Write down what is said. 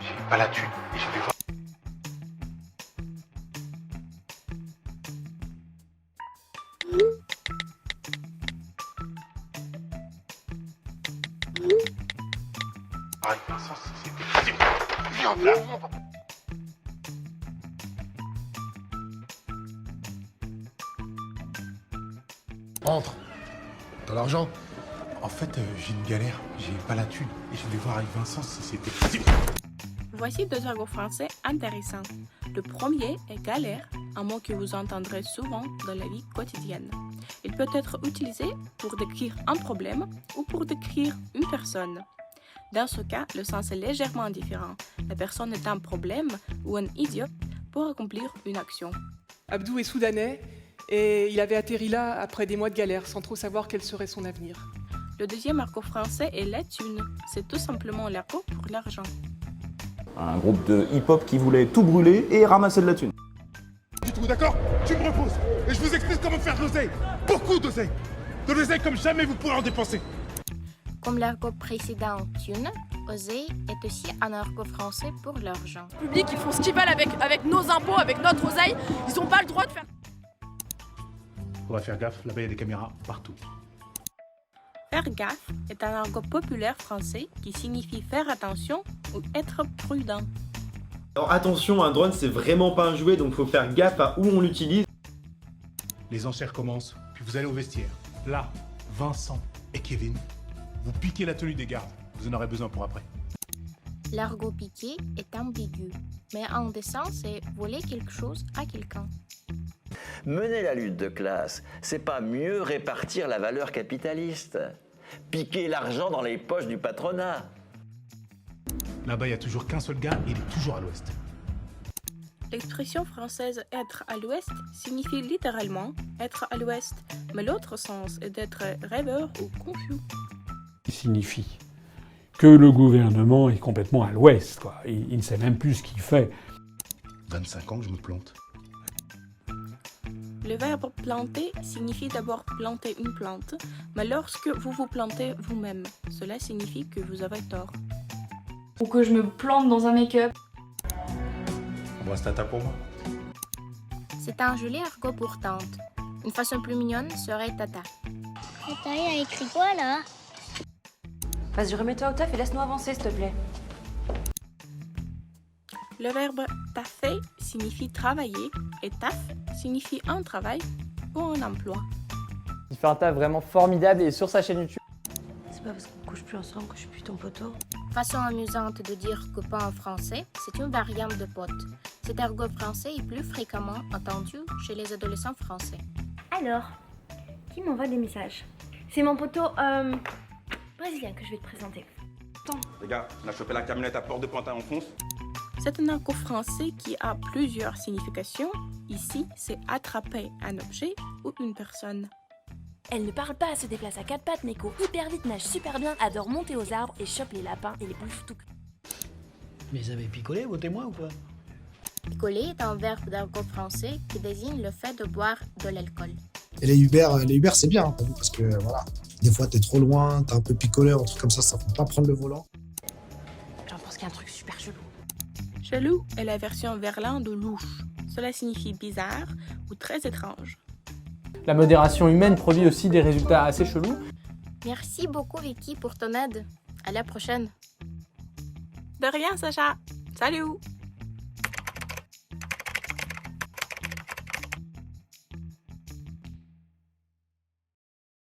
j'ai pas la thune et je vais voir. Ah, Vincent, c'était possible. Viens là. Entre. T'as l'argent? En fait, j'ai une galère, j'ai pas la thune et je voulais voir avec Vincent si c'était possible. Voici deux argots français intéressants. Le premier est galère, un mot que vous entendrez souvent dans la vie quotidienne. Il peut être utilisé pour décrire un problème ou pour décrire une personne. Dans ce cas, le sens est légèrement différent. La personne est un problème ou un idiot pour accomplir une action. Abdou est soudanais et il avait atterri là après des mois de galère sans trop savoir quel serait son avenir. Le deuxième argot français est la thune. C'est tout simplement l'argot pour l'argent. Un groupe de hip-hop qui voulait tout brûler et ramasser de la thune. Du tout, d'accord? Tu me reposes et je vous explique comment faire de l'oseille. Beaucoup d'oseille. De l'oseille comme jamais vous pourrez en dépenser. Comme l'argot précédent thune, oseille est aussi un argot français pour l'argent. Le public, ils font ce qu'ils veulent avec nos impôts, avec notre oseille. Ils n'ont pas le droit de faire... On va faire gaffe, là-bas il y a des caméras partout. Faire gaffe est un argot populaire français qui signifie faire attention ou être prudent. Alors attention, un drone c'est vraiment pas un jouet, donc faut faire gaffe à où on l'utilise. Les enchères commencent, puis vous allez au vestiaire. Là, Vincent et Kevin, vous piquez la tenue des gardes. Vous en aurez besoin pour après. L'argot piqué est ambigu, mais en dessin, c'est voler quelque chose à quelqu'un. Mener la lutte de classe, c'est pas mieux répartir la valeur capitaliste. Piquer l'argent dans les poches du patronat. Là-bas, il n'y a toujours qu'un seul gars et il est toujours à l'ouest. L'expression française « être à l'ouest » signifie littéralement « être à l'ouest », mais l'autre sens est d'être rêveur ou confus. Il signifie que le gouvernement est complètement à l'ouest, quoi. Il ne sait même plus ce qu'il fait. 25 ans que je me plante. Le verbe « planter » signifie d'abord planter une plante, mais lorsque vous vous plantez vous-même, cela signifie que vous avez tort. Ou que je me plante dans un make-up. Bon, c'est tata pour moi. C'est un joli argot pour tante. Une façon plus mignonne serait tata. Tata, il a écrit quoi là? Vas-y, remets-toi au taf et laisse-nous avancer, s'il te plaît. Le verbe « taffer » signifie travailler et « taf » signifie un travail ou un emploi. Il fait un taf vraiment formidable et sur sa chaîne YouTube. C'est pas parce qu'on couche plus ensemble que je suis plus ton poteau. Façon amusante de dire copain en français, c'est une variante de pote. Cet argot français est plus fréquemment entendu chez les adolescents français. Alors, qui m'envoie des messages? C'est mon poteau brésilien que je vais te présenter. Les gars, on a chopé la camionnette à Port-de-Pantin, on fonce. C'est un argot français qui a plusieurs significations. Ici, c'est attraper un objet ou une personne. Elle ne parle pas, elle se déplace à quatre pattes, mais court hyper vite, nage super bien, adore monter aux arbres et chope les lapins et les bouffe tout. Mais ils avaient picolé vos témoins ou quoi? Picoler est un verbe d'argot français qui désigne le fait de boire de l'alcool. Et les Uber c'est bien, t'as vu, parce que voilà, des fois t'es trop loin, t'es un peu picoleur, un truc comme ça faut pas prendre le volant. J'en pense qu'il y a un truc super chelou. Chelou est la version verlan de louche. Cela signifie bizarre ou très étrange. La modération humaine produit aussi des résultats assez chelous. Merci beaucoup Vicky pour ton aide. À la prochaine. De rien, Sacha. Salut!